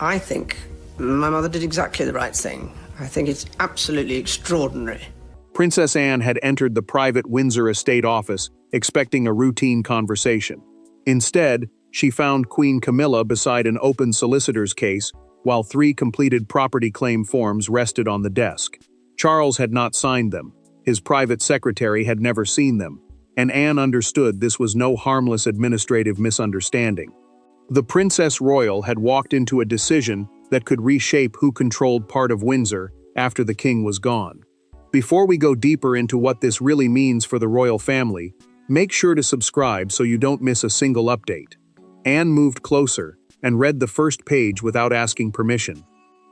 I think my mother did exactly the right thing. I think it's absolutely extraordinary. Princess Anne had entered the private Windsor estate office, expecting a routine conversation. Instead, she found Queen Camilla beside an open solicitor's case, while 3 completed property claim forms rested on the desk. Charles had not signed them, his private secretary had never seen them, and Anne understood this was no harmless administrative misunderstanding. The Princess Royal had walked into a decision that could reshape who controlled part of Windsor after the king was gone. Before we go deeper into what this really means for the royal family, make sure to subscribe so you don't miss a single update. Anne moved closer and read the first page without asking permission.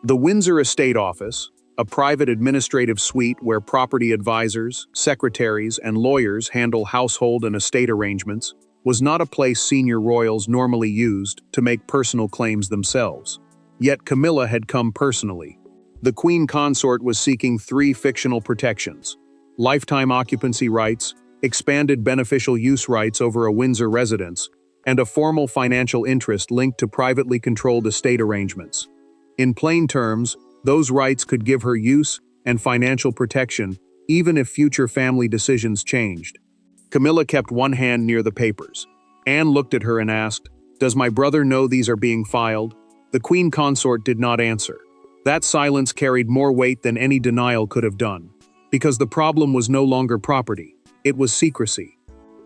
The Windsor Estate Office, a private administrative suite where property advisors, secretaries, and lawyers handle household and estate arrangements, was not a place senior royals normally used to make personal claims themselves. Yet Camilla had come personally. The Queen Consort was seeking 3 fictional protections: lifetime occupancy rights, expanded beneficial use rights over a Windsor residence, and a formal financial interest linked to privately controlled estate arrangements. In plain terms, those rights could give her use and financial protection even if future family decisions changed. Camilla kept one hand near the papers. Anne looked at her and asked, "Does my brother know these are being filed?" The Queen Consort did not answer. That silence carried more weight than any denial could have done, because the problem was no longer property, it was secrecy.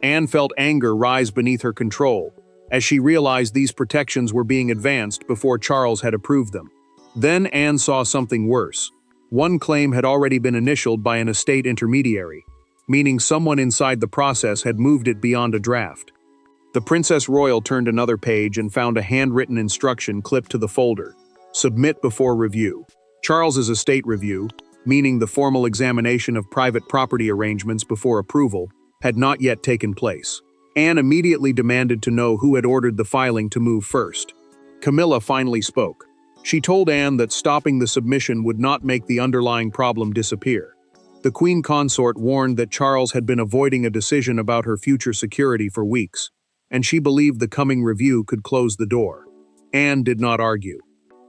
Anne felt anger rise beneath her control, as she realized these protections were being advanced before Charles had approved them. Then Anne saw something worse. One claim had already been initialed by an estate intermediary, meaning someone inside the process had moved it beyond a draft. The Princess Royal turned another page and found a handwritten instruction clipped to the folder: submit before review. Charles's estate review, meaning the formal examination of private property arrangements before approval, had not yet taken place. Anne immediately demanded to know who had ordered the filing to move first. Camilla finally spoke. She told Anne that stopping the submission would not make the underlying problem disappear. The Queen Consort warned that Charles had been avoiding a decision about her future security for weeks, and she believed the coming review could close the door. Anne did not argue.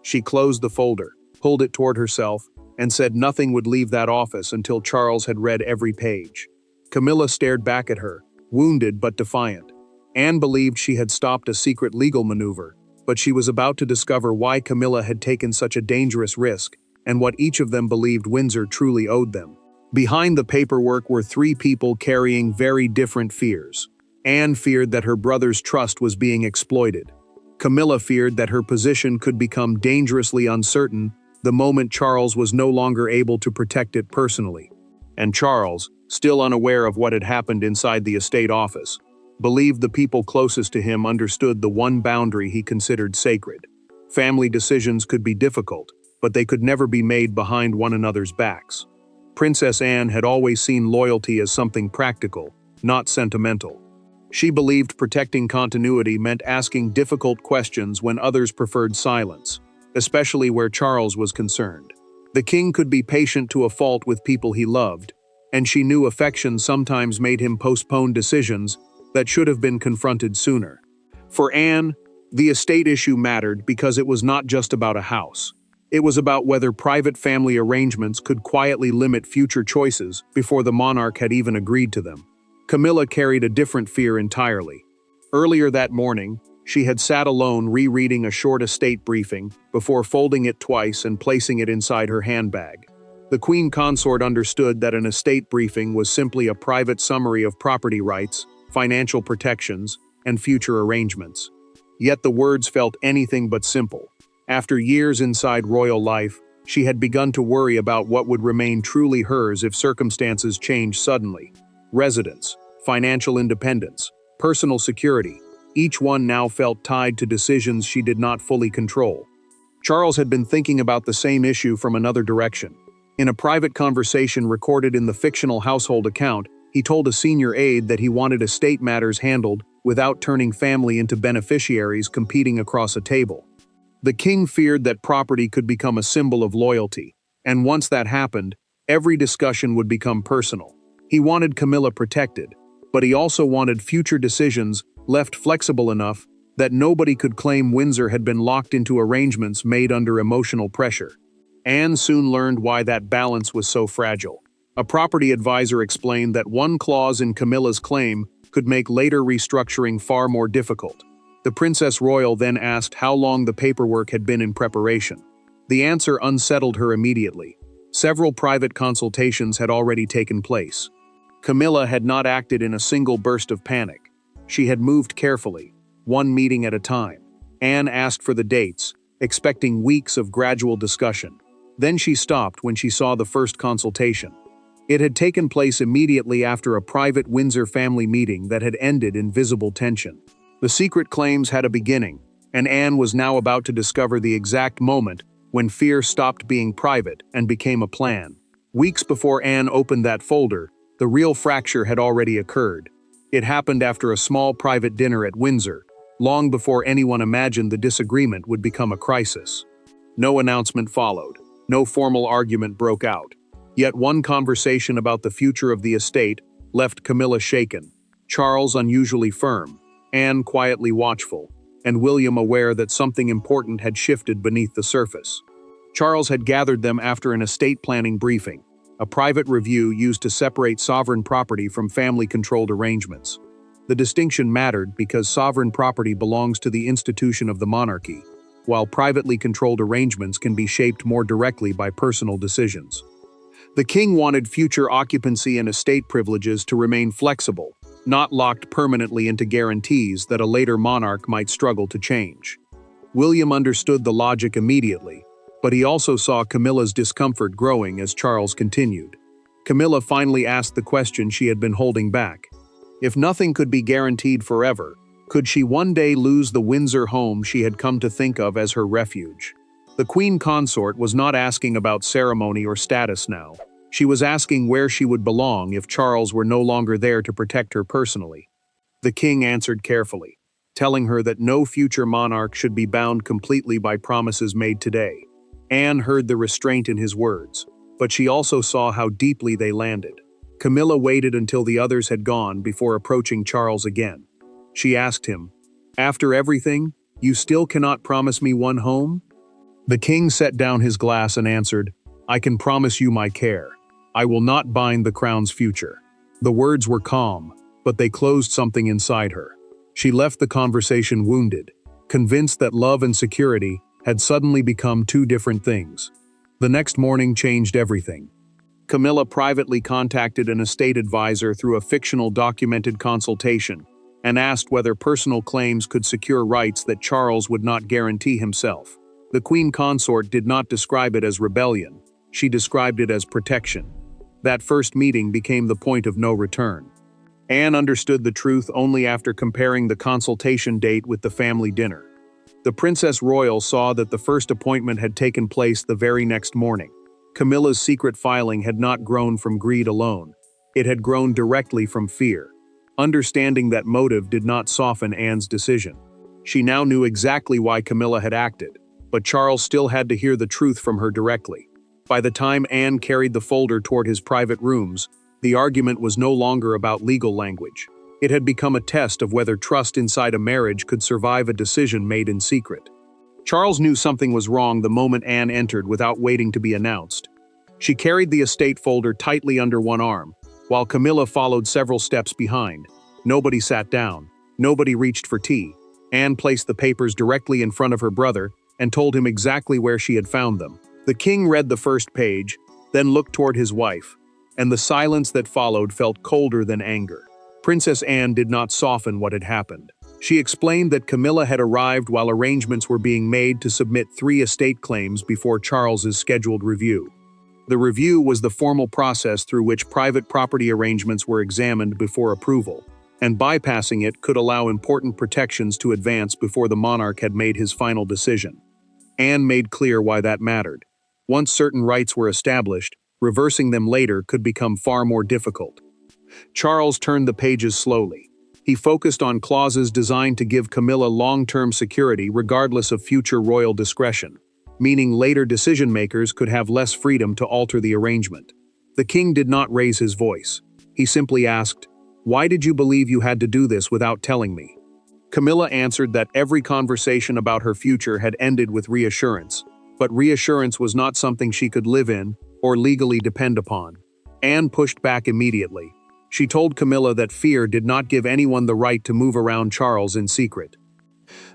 She closed the folder, pulled it toward herself, and said nothing would leave that office until Charles had read every page. Camilla stared back at her, wounded but defiant. Anne believed she had stopped a secret legal maneuver, but she was about to discover why Camilla had taken such a dangerous risk, and what each of them believed Windsor truly owed them. Behind the paperwork were 3 people carrying very different fears. Anne feared that her brother's trust was being exploited. Camilla feared that her position could become dangerously uncertain the moment Charles was no longer able to protect it personally. And Charles, still unaware of what had happened inside the estate office, believed the people closest to him understood the one boundary he considered sacred. Family decisions could be difficult, but they could never be made behind one another's backs. Princess Anne had always seen loyalty as something practical, not sentimental. She believed protecting continuity meant asking difficult questions when others preferred silence, especially where Charles was concerned. The king could be patient to a fault with people he loved, and she knew affection sometimes made him postpone decisions that should have been confronted sooner. For Anne, the estate issue mattered because it was not just about a house. It was about whether private family arrangements could quietly limit future choices before the monarch had even agreed to them. Camilla carried a different fear entirely. Earlier that morning, she had sat alone rereading a short estate briefing before folding it twice and placing it inside her handbag. The Queen Consort understood that an estate briefing was simply a private summary of property rights, financial protections, and future arrangements. Yet the words felt anything but simple. After years inside royal life, she had begun to worry about what would remain truly hers if circumstances changed suddenly. Residence, financial independence, personal security, each one now felt tied to decisions she did not fully control. Charles had been thinking about the same issue from another direction. In a private conversation recorded in the fictional household account, he told a senior aide that he wanted estate matters handled without turning family into beneficiaries competing across a table. The king feared that property could become a symbol of loyalty, and once that happened, every discussion would become personal. He wanted Camilla protected, but he also wanted future decisions left flexible enough that nobody could claim Windsor had been locked into arrangements made under emotional pressure. Anne soon learned why that balance was so fragile. A property advisor explained that one clause in Camilla's claim could make later restructuring far more difficult. The Princess Royal then asked how long the paperwork had been in preparation. The answer unsettled her immediately. Several private consultations had already taken place. Camilla had not acted in a single burst of panic. She had moved carefully, one meeting at a time. Anne asked for the dates, expecting weeks of gradual discussion. Then she stopped when she saw the first consultation. It had taken place immediately after a private Windsor family meeting that had ended in visible tension. The secret claims had a beginning, and Anne was now about to discover the exact moment when fear stopped being private and became a plan. Weeks before Anne opened that folder, the real fracture had already occurred. It happened after a small private dinner at Windsor, long before anyone imagined the disagreement would become a crisis. No announcement followed. No formal argument broke out. Yet one conversation about the future of the estate left Camilla shaken, Charles unusually firm, Anne quietly watchful, and William aware that something important had shifted beneath the surface. Charles had gathered them after an estate planning briefing, a private review used to separate sovereign property from family-controlled arrangements. The distinction mattered because sovereign property belongs to the institution of the monarchy, while privately controlled arrangements can be shaped more directly by personal decisions. The king wanted future occupancy and estate privileges to remain flexible, not locked permanently into guarantees that a later monarch might struggle to change. William understood the logic immediately, but he also saw Camilla's discomfort growing as Charles continued. Camilla finally asked the question she had been holding back. If nothing could be guaranteed forever, could she one day lose the Windsor home she had come to think of as her refuge? The queen consort was not asking about ceremony or status now. She was asking where she would belong if Charles were no longer there to protect her personally. The king answered carefully, telling her that no future monarch should be bound completely by promises made today. Anne heard the restraint in his words, but she also saw how deeply they landed. Camilla waited until the others had gone before approaching Charles again. She asked him, "After everything, you still cannot promise me one home?" The king set down his glass and answered, "I can promise you my care. I will not bind the crown's future." The words were calm, but they closed something inside her. She left the conversation wounded, convinced that love and security had suddenly become two different things. The next morning changed everything. Camilla privately contacted an estate advisor through a fictional documented consultation and asked whether personal claims could secure rights that Charles would not guarantee himself. The queen consort did not describe it as rebellion. She described it as protection. That first meeting became the point of no return. Anne understood the truth only after comparing the consultation date with the family dinner. The Princess Royal saw that the first appointment had taken place the very next morning. Camilla's secret filing had not grown from greed alone. It had grown directly from fear. Understanding that motive did not soften Anne's decision. She now knew exactly why Camilla had acted, but Charles still had to hear the truth from her directly. By the time Anne carried the folder toward his private rooms, the argument was no longer about legal language. It had become a test of whether trust inside a marriage could survive a decision made in secret. Charles knew something was wrong the moment Anne entered without waiting to be announced. She carried the estate folder tightly under one arm, while Camilla followed several steps behind. Nobody sat down. Nobody reached for tea. Anne placed the papers directly in front of her brother and told him exactly where she had found them. The king read the first page, then looked toward his wife, and the silence that followed felt colder than anger. Princess Anne did not soften what had happened. She explained that Camilla had arrived while arrangements were being made to submit 3 estate claims before Charles's scheduled review. The review was the formal process through which private property arrangements were examined before approval, and bypassing it could allow important protections to advance before the monarch had made his final decision. Anne made clear why that mattered. Once certain rights were established, reversing them later could become far more difficult. Charles turned the pages slowly. He focused on clauses designed to give Camilla long-term security regardless of future royal discretion, meaning later decision-makers could have less freedom to alter the arrangement. The king did not raise his voice. He simply asked, "Why did you believe you had to do this without telling me?" Camilla answered that every conversation about her future had ended with reassurance, but reassurance was not something she could live in or legally depend upon. Anne pushed back immediately. She told Camilla that fear did not give anyone the right to move around Charles in secret.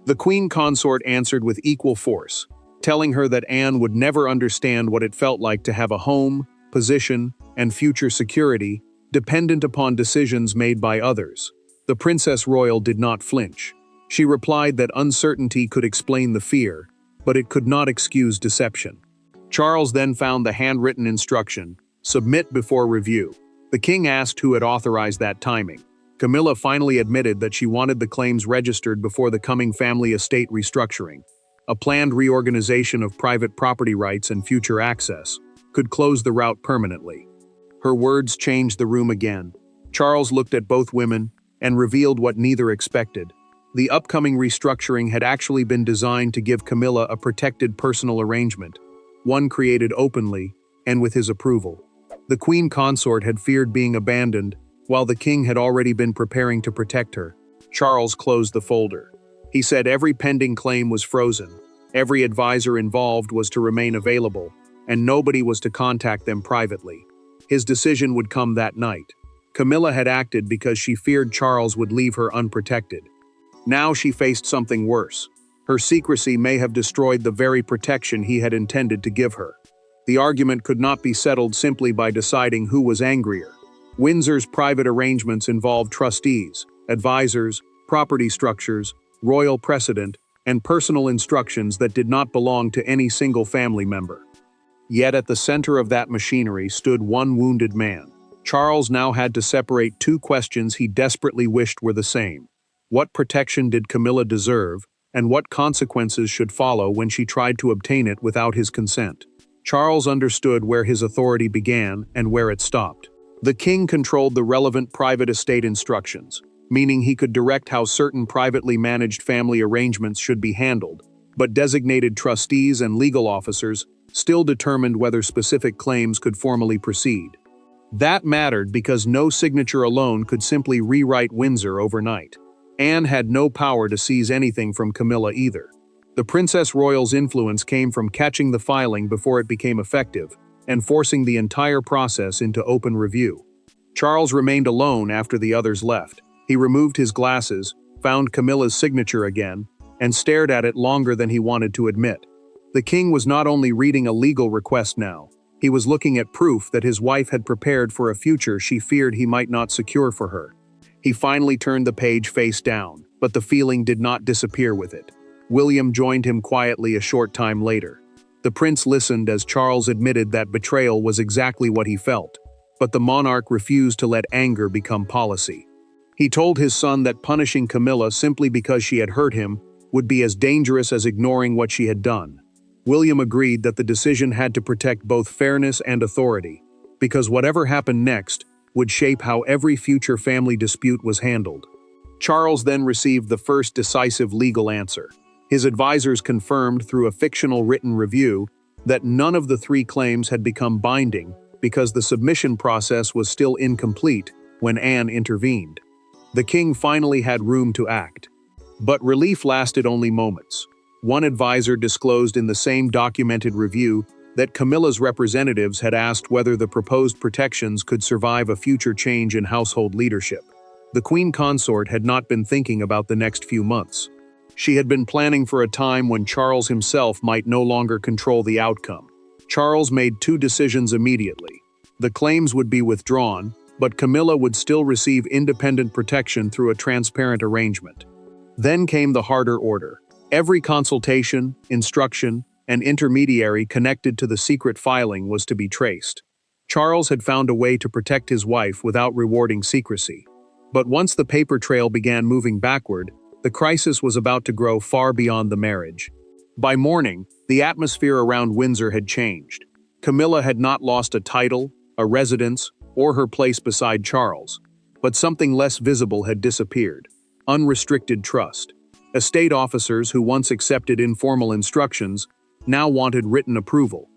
The Queen Consort answered with equal force, telling her that Anne would never understand what it felt like to have a home, position, and future security dependent upon decisions made by others. The Princess Royal did not flinch. She replied that uncertainty could explain the fear, but it could not excuse deception. Charles then found the handwritten instruction, "Submit before review." The king asked who had authorized that timing. Camilla finally admitted that she wanted the claims registered before the coming family estate restructuring. A planned reorganization of private property rights and future access could close the route permanently. Her words changed the room again. Charles looked at both women and revealed what neither expected. The upcoming restructuring had actually been designed to give Camilla a protected personal arrangement, one created openly and with his approval. The Queen Consort had feared being abandoned, while the king had already been preparing to protect her. Charles closed the folder. He said every pending claim was frozen, every advisor involved was to remain available, and nobody was to contact them privately. His decision would come that night. Camilla had acted because she feared Charles would leave her unprotected. Now she faced something worse. Her secrecy may have destroyed the very protection he had intended to give her. The argument could not be settled simply by deciding who was angrier. Windsor's private arrangements involved trustees, advisors, property structures, royal precedent, and personal instructions that did not belong to any single family member. Yet at the center of that machinery stood one wounded man. Charles now had to separate two questions he desperately wished were the same. What protection did Camilla deserve, and what consequences should follow when she tried to obtain it without his consent? Charles understood where his authority began and where it stopped. The king controlled the relevant private estate instructions, meaning he could direct how certain privately managed family arrangements should be handled, but designated trustees and legal officers still determined whether specific claims could formally proceed. That mattered because no signature alone could simply rewrite Windsor overnight. Anne had no power to seize anything from Camilla either. The Princess Royal's influence came from catching the filing before it became effective and forcing the entire process into open review. Charles remained alone after the others left. He removed his glasses, found Camilla's signature again, and stared at it longer than he wanted to admit. The king was not only reading a legal request now, he was looking at proof that his wife had prepared for a future she feared he might not secure for her. He finally turned the page face down, but the feeling did not disappear with it. William joined him quietly a short time later. The prince listened as Charles admitted that betrayal was exactly what he felt, but the monarch refused to let anger become policy. He told his son that punishing Camilla simply because she had hurt him would be as dangerous as ignoring what she had done. William agreed that the decision had to protect both fairness and authority, because whatever happened next would shape how every future family dispute was handled. Charles then received the first decisive legal answer. His advisors confirmed through a fictional written review that none of the three claims had become binding because the submission process was still incomplete when Anne intervened. The king finally had room to act. But relief lasted only moments. One advisor disclosed in the same documented review that Camilla's representatives had asked whether the proposed protections could survive a future change in household leadership. The Queen Consort had not been thinking about the next few months. She had been planning for a time when Charles himself might no longer control the outcome. Charles made two decisions immediately. The claims would be withdrawn, but Camilla would still receive independent protection through a transparent arrangement. Then came the harder order. Every consultation, instruction, and intermediary connected to the secret filing was to be traced. Charles had found a way to protect his wife without rewarding secrecy. But once the paper trail began moving backward, the crisis was about to grow far beyond the marriage. By morning, the atmosphere around Windsor had changed. Camilla had not lost a title, a residence, or her place beside Charles, but something less visible had disappeared: unrestricted trust. Estate officers who once accepted informal instructions now wanted written approval.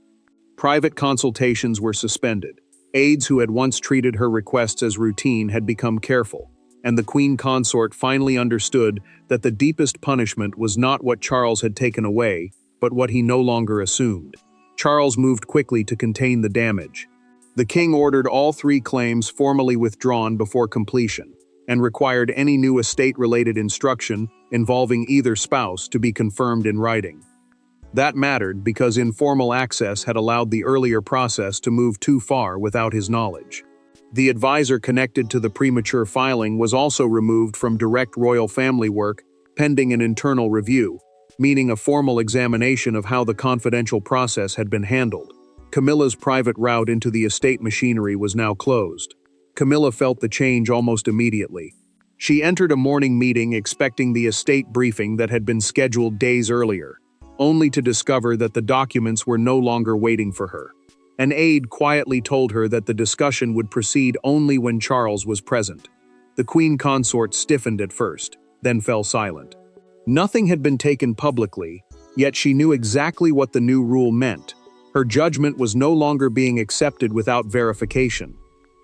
Private consultations were suspended. Aides who had once treated her requests as routine had become careful. and the Queen Consort finally understood that the deepest punishment was not what Charles had taken away, but what he no longer assumed. Charles moved quickly to contain the damage. The king ordered all three claims formally withdrawn before completion, and required any new estate-related instruction involving either spouse to be confirmed in writing. That mattered because informal access had allowed the earlier process to move too far without his knowledge. The advisor connected to the premature filing was also removed from direct royal family work, pending an internal review, meaning a formal examination of how the confidential process had been handled. Camilla's private route into the estate machinery was now closed. Camilla felt the change almost immediately. She entered a morning meeting expecting the estate briefing that had been scheduled days earlier, only to discover that the documents were no longer waiting for her. An aide quietly told her that the discussion would proceed only when Charles was present. The Queen Consort stiffened at first, then fell silent. Nothing had been taken publicly, yet she knew exactly what the new rule meant. Her judgment was no longer being accepted without verification.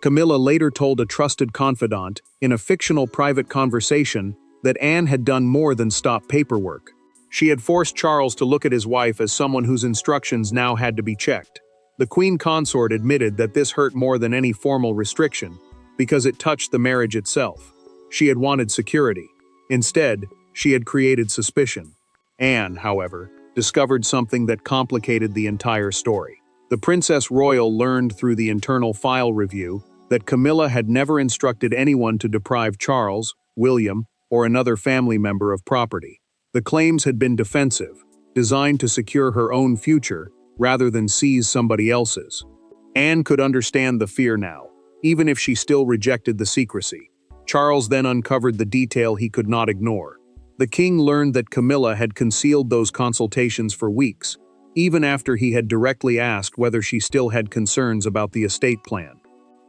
Camilla later told a trusted confidant, in a fictional private conversation, that Anne had done more than stop paperwork. She had forced Charles to look at his wife as someone whose instructions now had to be checked. The Queen Consort admitted that this hurt more than any formal restriction, because it touched the marriage itself. She had wanted security. Instead, she had created suspicion. Anne, however, discovered something that complicated the entire story. The Princess Royal learned through the internal file review that Camilla had never instructed anyone to deprive Charles, William, or another family member of property. The claims had been defensive, designed to secure her own future rather than seize somebody else's. Anne could understand the fear now, even if she still rejected the secrecy. Charles then uncovered the detail he could not ignore. The king learned that Camilla had concealed those consultations for weeks, even after he had directly asked whether she still had concerns about the estate plan.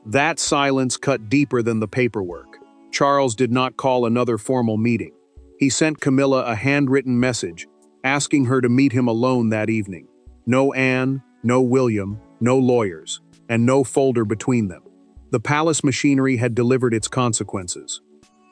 That silence cut deeper than the paperwork. Charles did not call another formal meeting. He sent Camilla a handwritten message, asking her to meet him alone that evening. No Anne, no William, no lawyers, and no folder between them. The palace machinery had delivered its consequences.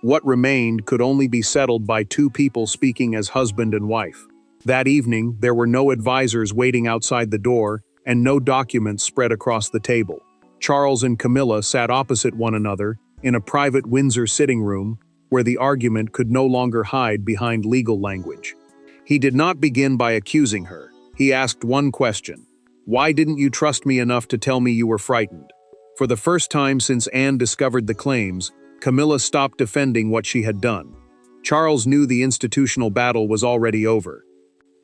What remained could only be settled by two people speaking as husband and wife. That evening, there were no advisors waiting outside the door, and no documents spread across the table. Charles and Camilla sat opposite one another, in a private Windsor sitting room, where the argument could no longer hide behind legal language. He did not begin by accusing her. He asked one question. Why didn't you trust me enough to tell me you were frightened? For the first time since Anne discovered the claims, Camilla stopped defending what she had done. Charles knew the institutional battle was already over.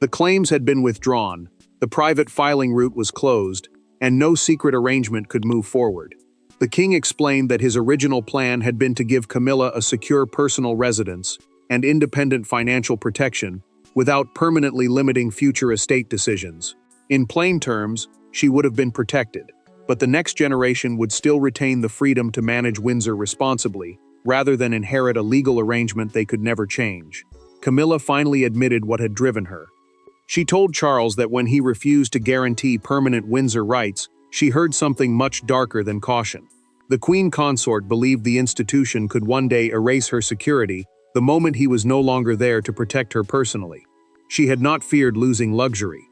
The claims had been withdrawn, the private filing route was closed, and no secret arrangement could move forward. The king explained that his original plan had been to give Camilla a secure personal residence and independent financial protection without permanently limiting future estate decisions. In plain terms, she would have been protected, but the next generation would still retain the freedom to manage Windsor responsibly, rather than inherit a legal arrangement they could never change. Camilla finally admitted what had driven her. She told Charles that when he refused to guarantee permanent Windsor rights, she heard something much darker than caution. The Queen Consort believed the institution could one day erase her security the moment he was no longer there to protect her personally. She had not feared losing luxury.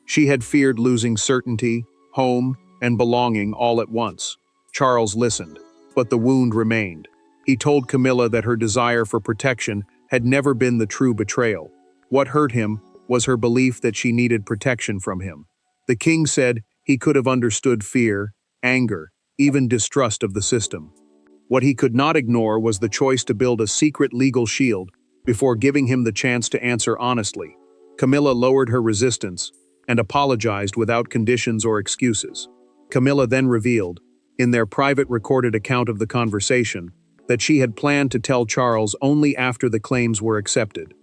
She had feared losing certainty, home, and belonging all at once. Charles listened, but the wound remained. He told Camilla that her desire for protection had never been the true betrayal. What hurt him was her belief that she needed protection from him. The king said he could have understood fear, anger, even distrust of the system. What he could not ignore was the choice to build a secret legal shield before giving him the chance to answer honestly. Camilla lowered her resistance and apologized without conditions or excuses. Camilla then revealed, in their private recorded account of the conversation, that she had planned to tell Charles only after the claims were accepted.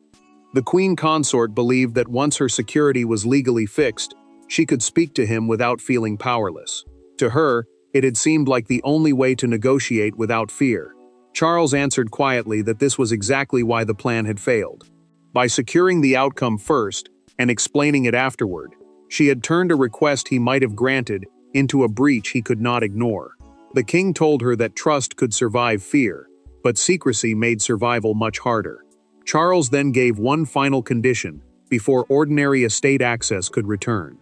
The Queen Consort believed that once her security was legally fixed, she could speak to him without feeling powerless. To her, it had seemed like the only way to negotiate without fear. Charles answered quietly that this was exactly why the plan had failed. By securing the outcome first and explaining it afterward, she had turned a request he might have granted into a breach he could not ignore. The king told her that trust could survive fear, but secrecy made survival much harder. Charles then gave one final condition before ordinary estate access could return.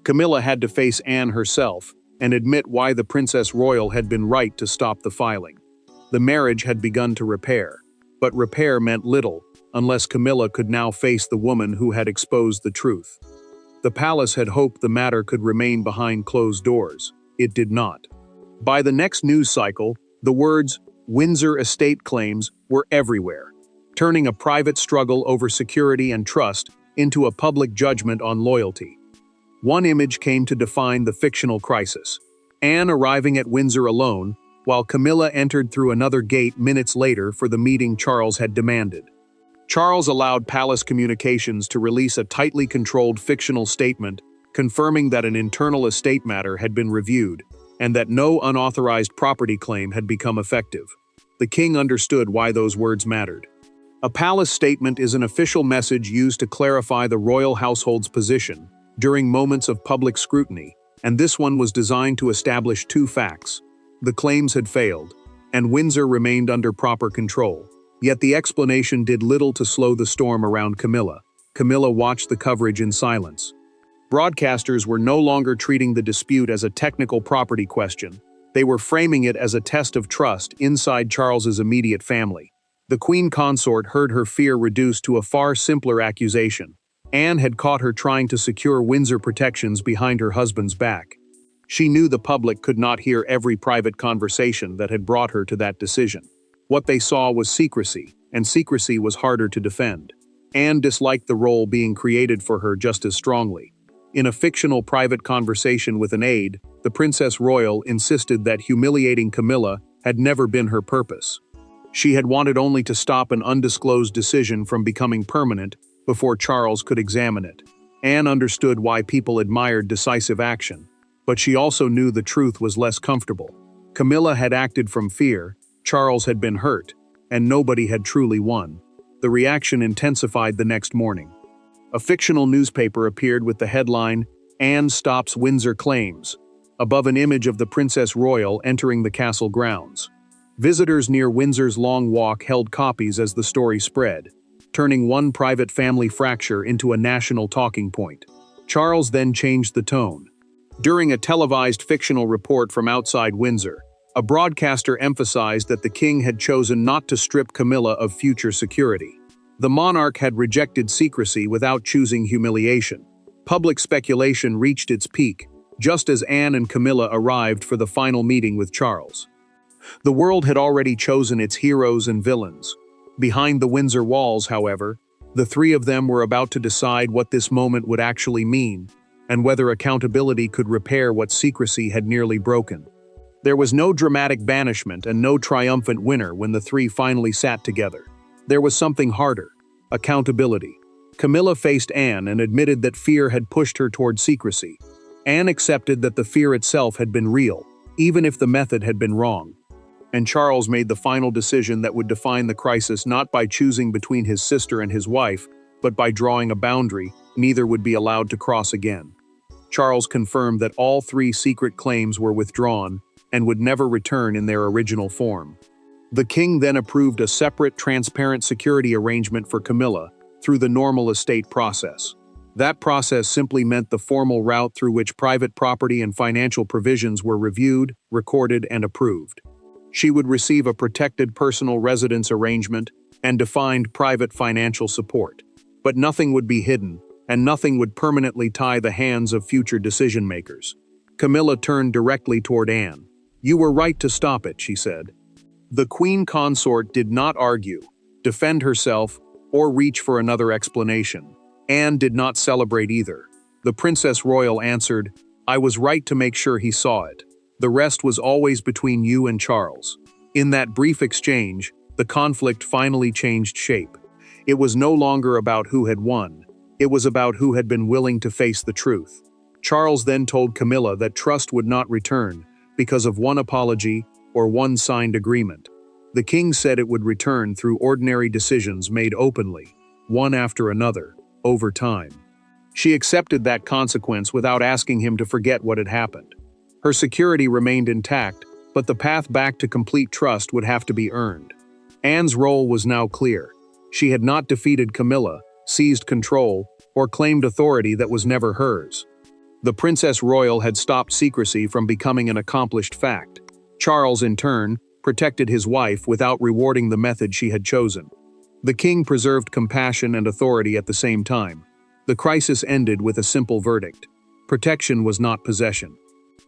Camilla had to face Anne herself and admit why the Princess Royal had been right to stop the filing. The marriage had begun to repair, but repair meant little unless Camilla could now face the woman who had exposed the truth. The palace had hoped the matter could remain behind closed doors. It did not. By the next news cycle, the words Windsor estate claims were everywhere, turning a private struggle over security and trust into a public judgment on loyalty. One image came to define the fictional crisis: Anne arriving at Windsor alone, while Camilla entered through another gate minutes later for the meeting Charles had demanded. Charles allowed palace communications to release a tightly controlled fictional statement confirming that an internal estate matter had been reviewed and that no unauthorized property claim had become effective. The king understood why those words mattered. A palace statement is an official message used to clarify the royal household's position during moments of public scrutiny, and this one was designed to establish two facts. The claims had failed, and Windsor remained under proper control. Yet the explanation did little to slow the storm around Camilla. Camilla watched the coverage in silence. Broadcasters were no longer treating the dispute as a technical property question. They were framing it as a test of trust inside Charles's immediate family. The Queen Consort heard her fear reduced to a far simpler accusation. Anne had caught her trying to secure Windsor protections behind her husband's back. She knew the public could not hear every private conversation that had brought her to that decision. What they saw was secrecy, and secrecy was harder to defend. Anne disliked the role being created for her just as strongly. In a fictional private conversation with an aide, the Princess Royal insisted that humiliating Camilla had never been her purpose. She had wanted only to stop an undisclosed decision from becoming permanent before Charles could examine it. Anne understood why people admired decisive action, but she also knew the truth was less comfortable. Camilla had acted from fear, Charles had been hurt, and nobody had truly won. The reaction intensified the next morning. A fictional newspaper appeared with the headline, "Anne Stops Windsor Claims," above an image of the Princess Royal entering the castle grounds. Visitors near Windsor's Long Walk held copies as the story spread, turning one private family fracture into a national talking point. Charles then changed the tone. During a televised fictional report from outside Windsor, a broadcaster emphasized that the king had chosen not to strip Camilla of future security. The monarch had rejected secrecy without choosing humiliation. Public speculation reached its peak, just as Anne and Camilla arrived for the final meeting with Charles. The world had already chosen its heroes and villains. Behind the Windsor walls, however, the three of them were about to decide what this moment would actually mean, and whether accountability could repair what secrecy had nearly broken. There was no dramatic banishment and no triumphant winner when the three finally sat together. There was something harder: accountability. Camilla faced Anne and admitted that fear had pushed her toward secrecy. Anne accepted that the fear itself had been real, even if the method had been wrong. And Charles made the final decision that would define the crisis, not by choosing between his sister and his wife, but by drawing a boundary neither would be allowed to cross again. Charles confirmed that all three secret claims were withdrawn and would never return in their original form. The king then approved a separate, transparent security arrangement for Camilla through the normal estate process. That process simply meant the formal route through which private property and financial provisions were reviewed, recorded, and approved. She would receive a protected personal residence arrangement and defined private financial support. But nothing would be hidden, and nothing would permanently tie the hands of future decision-makers. Camilla turned directly toward Anne. "You were right to stop it," she said. The Queen Consort did not argue, defend herself, or reach for another explanation. Anne did not celebrate either. The Princess Royal answered, "I was right to make sure he saw it. The rest was always between you and Charles." In that brief exchange, the conflict finally changed shape. It was no longer about who had won. It was about who had been willing to face the truth. Charles then told Camilla that trust would not return because of one apology or one signed agreement. The king said it would return through ordinary decisions made openly, one after another, over time. She accepted that consequence without asking him to forget what had happened. Her security remained intact, but the path back to complete trust would have to be earned. Anne's role was now clear. She had not defeated Camilla, seized control, or claimed authority that was never hers. The Princess Royal had stopped secrecy from becoming an accomplished fact. Charles, in turn, protected his wife without rewarding the method she had chosen. The king preserved compassion and authority at the same time. The crisis ended with a simple verdict. Protection was not possession.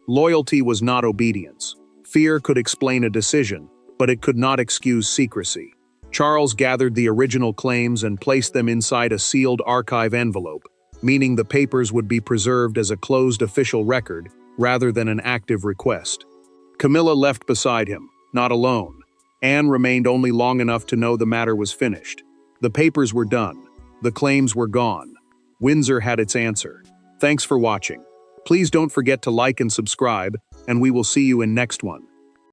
Loyalty was not obedience. Fear could explain a decision, but it could not excuse secrecy. Charles gathered the original claims and placed them inside a sealed archive envelope, meaning the papers would be preserved as a closed official record rather than an active request. Camilla left beside him, not alone. Anne remained only long enough to know the matter was finished. The papers were done. The claims were gone. Windsor had its answer. Thanks for watching. Please don't forget to like and subscribe, and we will see you in next one.